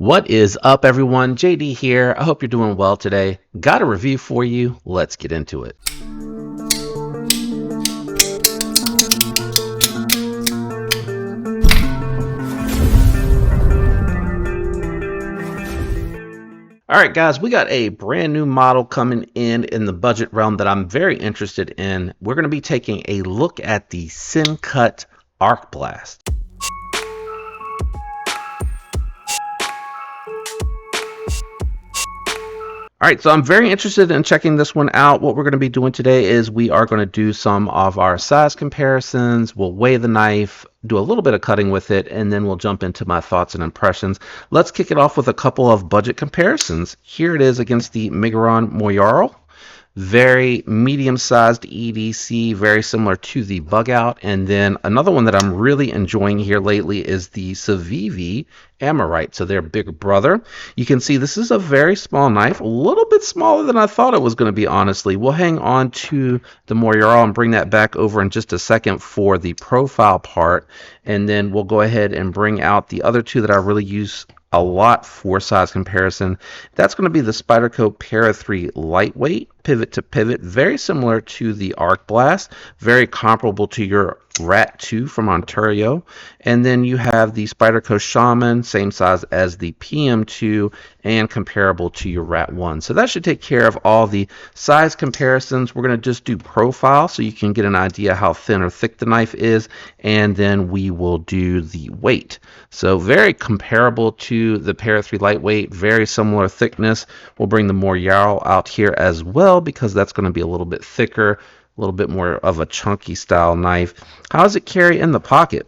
What is up, everyone? JD here. I hope you're doing well today. Got a review for you. Let's get into it. All right, guys, we got a brand new model coming in the budget realm that I'm very interested in. We're going to be taking a look at the Sencut Arcblast. All right, so I'm very interested in checking this one out. What we're going to be doing today is we are going to do some of our size comparisons. We'll weigh the knife, do a little bit of cutting with it, and then we'll jump into my thoughts and impressions. Let's kick it off with a couple of budget comparisons. Here it is against the Migron Moyarl. Very medium-sized EDC, very similar to the Bug Out. And then another one that I'm really enjoying here lately is the Civivi Amorite, so their big brother. You can see this is a very small knife, a little bit smaller than I thought it was going to be, honestly. We'll hang on to the Moyarl and bring that back over in just a second for the profile part, and then we'll go ahead and bring out the other two that I really use a lot for size comparison. That's going to be the Spyderco Para 3 Lightweight, pivot to pivot, very similar to the Arcblast, very comparable to your Rat 2 from Ontario. And then you have the Spyderco Shaman, same size as the PM2 and comparable to your Rat 1. So that should take care of all the size comparisons. We're going to just do profile so you can get an idea how thin or thick the knife is, and then we will do the weight. So very comparable to the Para 3 Lightweight, very similar thickness. We'll bring the Moyarl out here as well because that's going to be a little bit thicker, a little bit more of a chunky style knife. How does it carry in the pocket?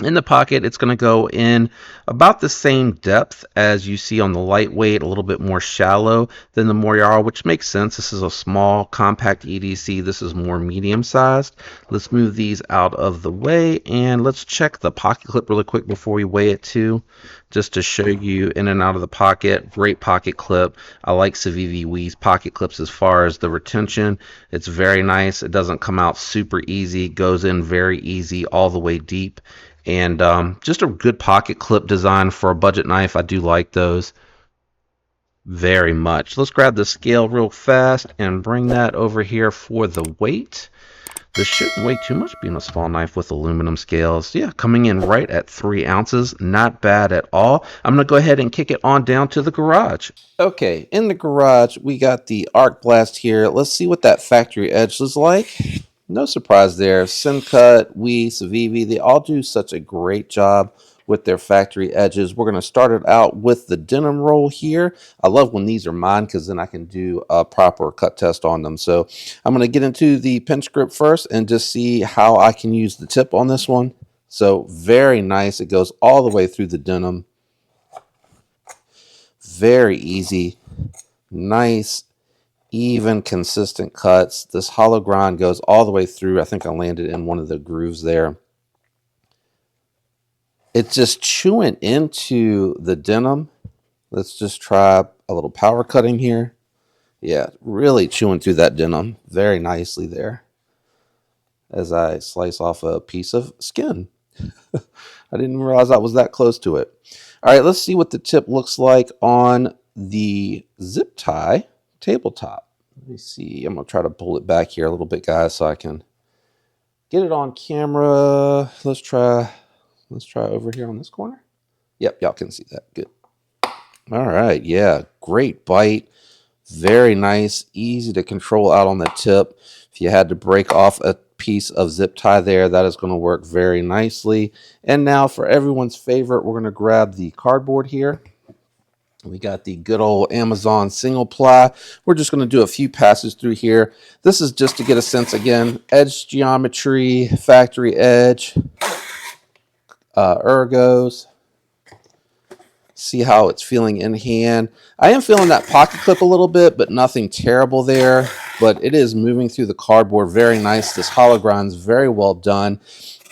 In the pocket, it's going to go in about the same depth as you see on the Lightweight, a little bit more shallow than the Moyarl, which makes sense. This is a small, compact EDC. This is more medium-sized. Let's move these out of the way, and let's check the pocket clip really quick before we weigh it too, just to show you in and out of the pocket. Great pocket clip. I like Civivi Wee's pocket clips as far as the retention. It's very nice. It doesn't come out super easy. Goes in very easy all the way deep. And just a good pocket clip design for a budget knife. I do like those very much. Let's grab the scale real fast and bring that over here for the weight. This shouldn't weigh too much being a small knife with aluminum scales. Yeah, coming in right at 3 ounces. Not bad at all. I'm going to go ahead and kick it on down to the garage. Okay, in the garage, we got the Arcblast here. Let's see what that factory edge is like. No surprise there. Sencut, Civivi, they all do such a great job with their factory edges. We're going to start it out with the denim roll here. I love when these are mine because then I can do a proper cut test on them. So I'm going to get into the pinch grip first and just see how I can use the tip on this one. So very nice. It goes all the way through the denim. Very easy. Nice, even, consistent cuts. This hollow grind goes all the way through. I think I landed in one of the grooves there. It's just chewing into the denim. Let's just try a little power cutting here. Yeah, really chewing through that denim very nicely there as I slice off a piece of skin. I didn't realize I was that close to it. All right, let's see what the tip looks like on the zip tie tabletop. Let me see. I'm going to try to pull it back here a little bit, guys, so I can get it on camera. Let's try over here on this corner. Yep, y'all can see that. Good. All right, yeah, great bite. Very nice, easy to control out on the tip. If you had to break off a piece of zip tie there, that is going to work very nicely. And now for everyone's favorite, we're going to grab the cardboard here. We got the good old Amazon single ply. We're just going to do a few passes through here. This is just to get a sense, again, edge geometry, factory edge, ergos. See how it's feeling in hand. I am feeling that pocket clip a little bit, but nothing terrible there. But it is moving through the cardboard very nice. This hollow grind is very well done.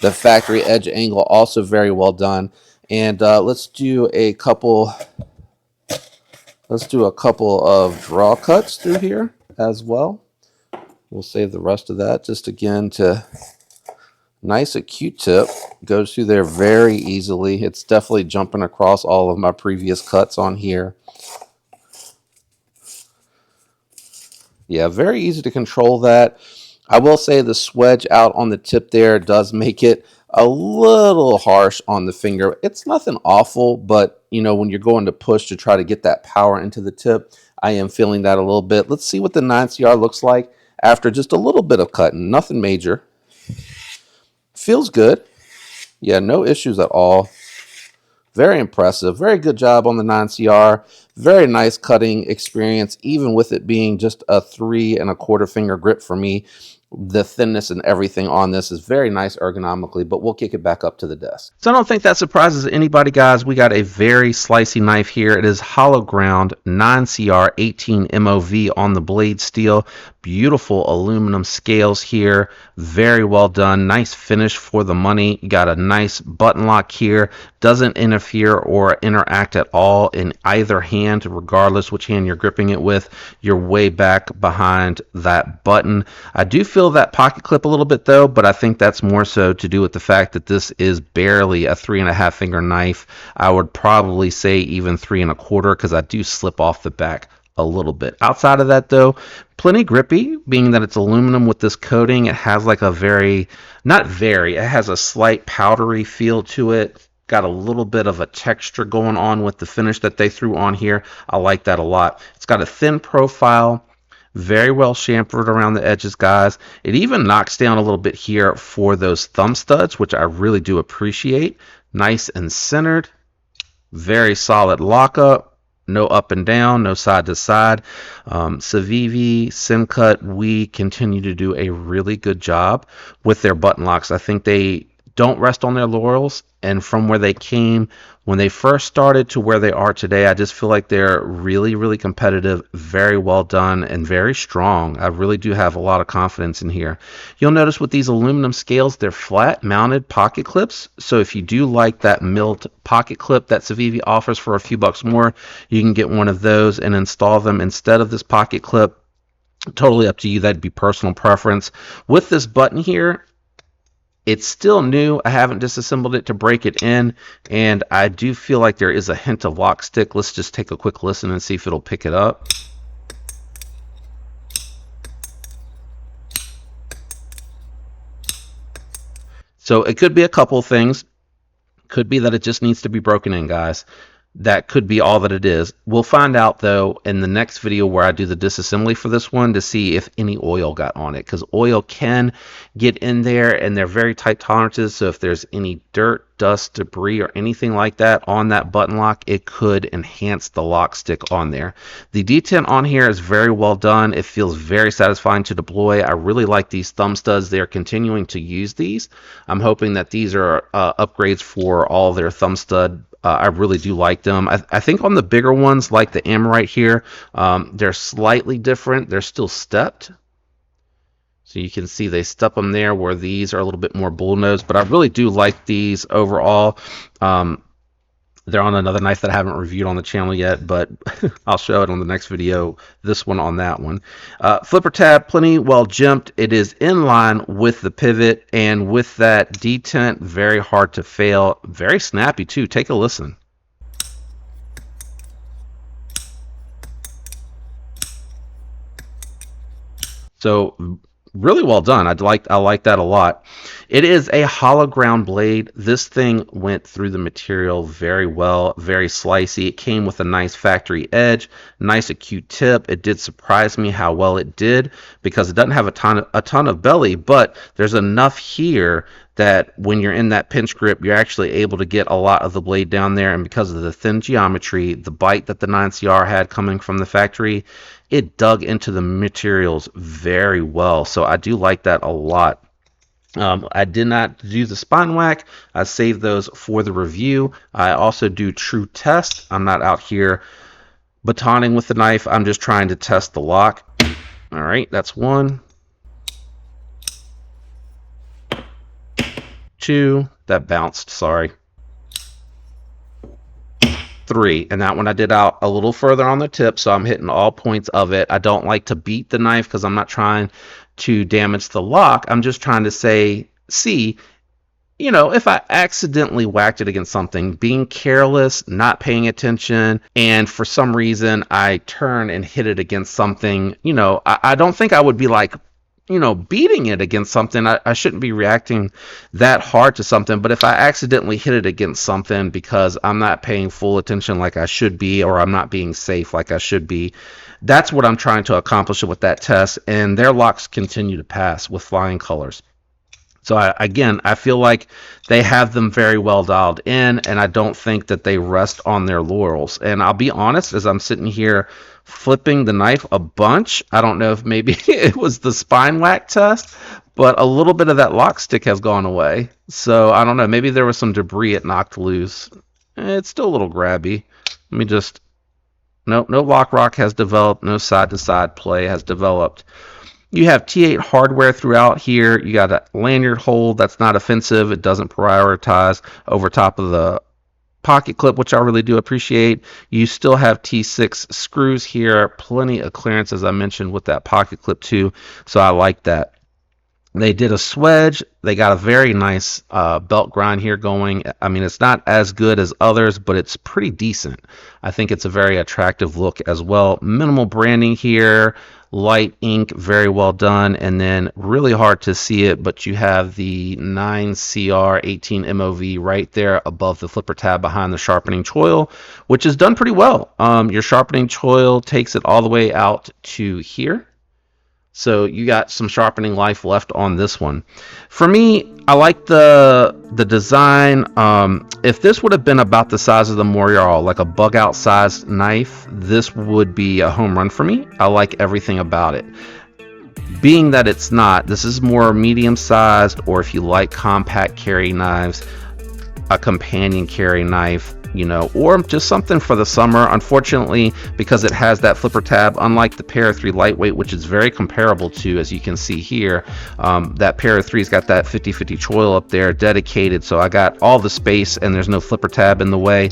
The factory edge angle also very well done. And let's do a couple of draw cuts through here as well. We'll save the rest of that just again to Nice acute tip. Goes through there very easily. It's definitely jumping across all of my previous cuts on here. Yeah, very easy to control that. I will say the swedge out on the tip there does make it a little harsh on the finger. It's nothing awful, but you know, when you're going to push to try to get that power into the tip, I am feeling that a little bit. Let's see what the 9CR looks like after just a little bit of cutting. Nothing major. Feels good. Yeah, no issues at all. Very impressive. Very good job on the 9CR. Very nice cutting experience, even with it being just a 3¼ finger grip for me. The thinness and everything on this is very nice ergonomically, but we'll kick it back up to the desk. So I don't think that surprises anybody, guys. We got a very slicey knife here. It is hollow ground 9CR 18 MOV on the blade steel. Beautiful aluminum scales here. Very well done. Nice finish for the money. You got a nice button lock here. Doesn't interfere or interact at all in either hand, regardless which hand you're gripping it with. You're way back behind that button. I do feel that pocket clip a little bit though, but I think that's more so to do with the fact that this is barely a 3½ finger knife. I would probably say even 3¼ because I do slip off the back a little bit. Outside of that though, plenty grippy, being that it's aluminum with this coating. It has like a it has a slight powdery feel to it. Got a little bit of a texture going on with the finish that they threw on here. I like that a lot. It's got a thin profile, very well chamfered around the edges, guys. It even knocks down a little bit here for those thumb studs, which I really do appreciate. Nice and centered. Very solid lockup. No up and down, no side to side. Civivi, Sencut, we continue to do a really good job with their button locks. I think they don't rest on their laurels, and from where they came when they first started to where they are today, I just feel like they're really, really competitive, very well done, and very strong. I really do have a lot of confidence in here. You'll notice with these aluminum scales, they're flat mounted pocket clips, so if you do like that milled pocket clip that Civivi offers for a few bucks more, you can get one of those and install them instead of this pocket clip. Totally up to you. That'd be personal preference. With this button here, it's still new. I haven't disassembled it to break it in, and I do feel like there is a hint of lock stick. Let's just take a quick listen and see if it'll pick it up. So it could be a couple things. Could be that it just needs to be broken in, guys. That could be all that it is. We'll find out though in the next video where I do the disassembly for this one to see if any oil got on it, because oil can get in there and they're very tight tolerances. So if there's any dirt, dust, debris, or anything like that on that button lock, it could enhance the lock stick on there. The detent on here is very well done. It feels very satisfying to deploy. I really like these thumb studs. They're continuing to use these. I'm hoping that these are upgrades for all their thumb stud. I really do like them. I think on the bigger ones, like the Amorite here, they're slightly different. They're still stepped. So you can see they step them there where these are a little bit more bullnose. But I really do like these overall. They're on another knife that I haven't reviewed on the channel yet, but I'll show it on the next video. This one on that one. Flipper tab, plenty well jimped. It is in line with the pivot, and with that detent, very hard to fail. Very snappy too. Take a listen. So really well done. I like that a lot. It is a hollow ground blade. This thing went through the material very well, very slicey. It came with a nice factory edge, nice acute tip. It did surprise me how well it did, because it doesn't have a ton of belly, but there's enough here that when you're in that pinch grip, you're actually able to get a lot of the blade down there. And because of the thin geometry, the bite that the 9CR had coming from the factory, it dug into the materials very well. So I do like that a lot. I did not do the spine whack. I saved those for the review. I also do true test. I'm not out here batoning with the knife. I'm just trying to test the lock. All right, that's 1, 2. That bounced, sorry. 3, and that one I did out a little further on the tip, so I'm hitting all points of it. I don't like to beat the knife because I'm not trying to damage the lock. I'm just trying to see you know, if I accidentally whacked it against something, being careless, not paying attention, and for some reason I turn and hit it against something, you know, I don't think I would be like, you know, beating it against something. I shouldn't be reacting that hard to something. But if I accidentally hit it against something because I'm not paying full attention like I should be, or I'm not being safe like I should be, that's what I'm trying to accomplish with that test. And their locks continue to pass with flying colors. So again, I feel like they have them very well dialed in, and I don't think that they rest on their laurels. And I'll be honest, as I'm sitting here flipping the knife a bunch, I don't know if maybe it was the spine whack test, but a little bit of that lock stick has gone away. So I don't know, maybe there was some debris it knocked loose. It's still a little grabby. Let me just, no lock rock has developed, no side to side play has developed. You have T8 hardware throughout here. You got a lanyard hole that's not offensive. It doesn't prioritize over top of the pocket clip, which I really do appreciate. You still have T6 screws here. Plenty of clearance, as I mentioned, with that pocket clip too. So I like that. They did a swedge. They got a very nice belt grind here going. I mean, it's not as good as others, but it's pretty decent. I think it's a very attractive look as well. Minimal branding here. Light ink, very well done, and then really hard to see it, but you have the 9CR 18 MOV right there above the flipper tab behind the sharpening choil, which is done pretty well. Your sharpening choil takes it all the way out to here. So you got some sharpening life left on this one. For me, I like the design. If this would have been about the size of the Moriarty, like a bug out sized knife, this would be a home run for me. I like everything about it. Being that it's not, this is more medium sized, or if you like compact carry knives, a companion carry knife, you know, or just something for the summer. Unfortunately, because it has that flipper tab, unlike the Para 3 lightweight, which is very comparable to, as you can see here, that Para 3's got that 50/50 choil up there dedicated, so I got all the space and there's no flipper tab in the way.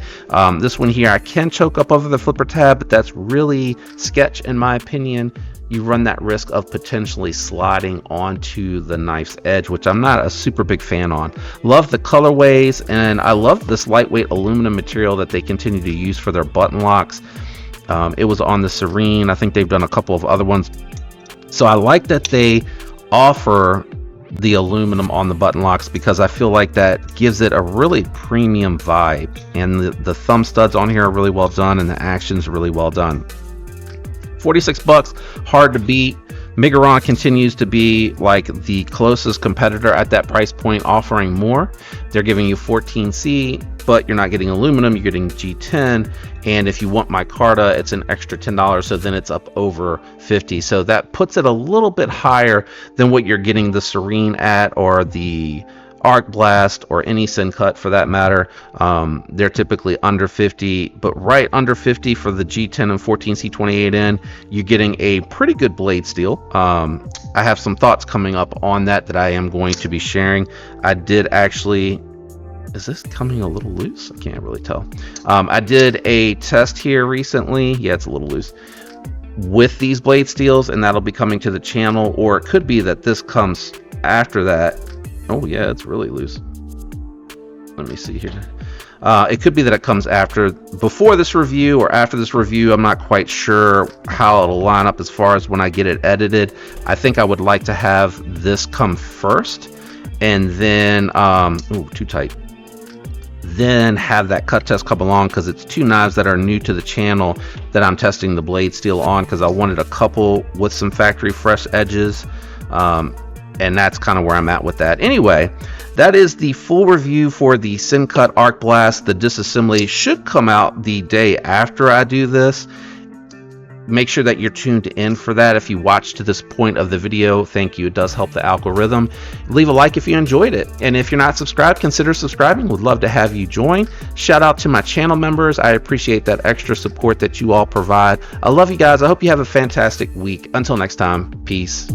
This one here, I can choke up over the flipper tab, but that's really sketch in my opinion. You run that risk of potentially sliding onto the knife's edge, which I'm not a super big fan on. Love the colorways, and I love this lightweight aluminum material that they continue to use for their button locks. It was on the Serene. I think they've done a couple of other ones. So I like that they offer the aluminum on the button locks, because I feel like that gives it a really premium vibe. And the thumb studs on here are really well done, and the action's really well done. $46, hard to beat. Miguron continues to be like the closest competitor at that price point, offering more. They're giving you 14C, but you're not getting aluminum, you're getting G10. And if you want micarta, it's an extra $10, so then it's up over 50. So that puts it a little bit higher than what you're getting the Serene at, or the Arcblast, or any Sencut for that matter. They're typically under 50, but right under 50 for the G10 and 14C28N, you're getting a pretty good blade steel. I have some thoughts coming up on that I am going to be sharing. I did actually, is this coming a little loose? I can't really tell. I did a test here recently. Yeah, it's a little loose with these blade steels, and that'll be coming to the channel, or it could be that this comes after that. Oh yeah, it's really loose. Let me see here. It could be that it comes before this review or after this review. I'm not quite sure how it'll line up as far as when I get it edited. I think I would like to have this come first, and then too tight. Then have that cut test come along, because it's two knives that are new to the channel that I'm testing the blade steel on, because I wanted a couple with some factory fresh edges. And that's kind of where I'm at with that. Anyway, that is the full review for the Sencut Arcblast. The disassembly should come out the day after I do this. Make sure that you're tuned in for that. If you watched to this point of the video, thank you. It does help the algorithm. Leave a like if you enjoyed it. And if you're not subscribed, consider subscribing. Would love to have you join. Shout out to my channel members. I appreciate that extra support that you all provide. I love you guys. I hope you have a fantastic week. Until next time, peace.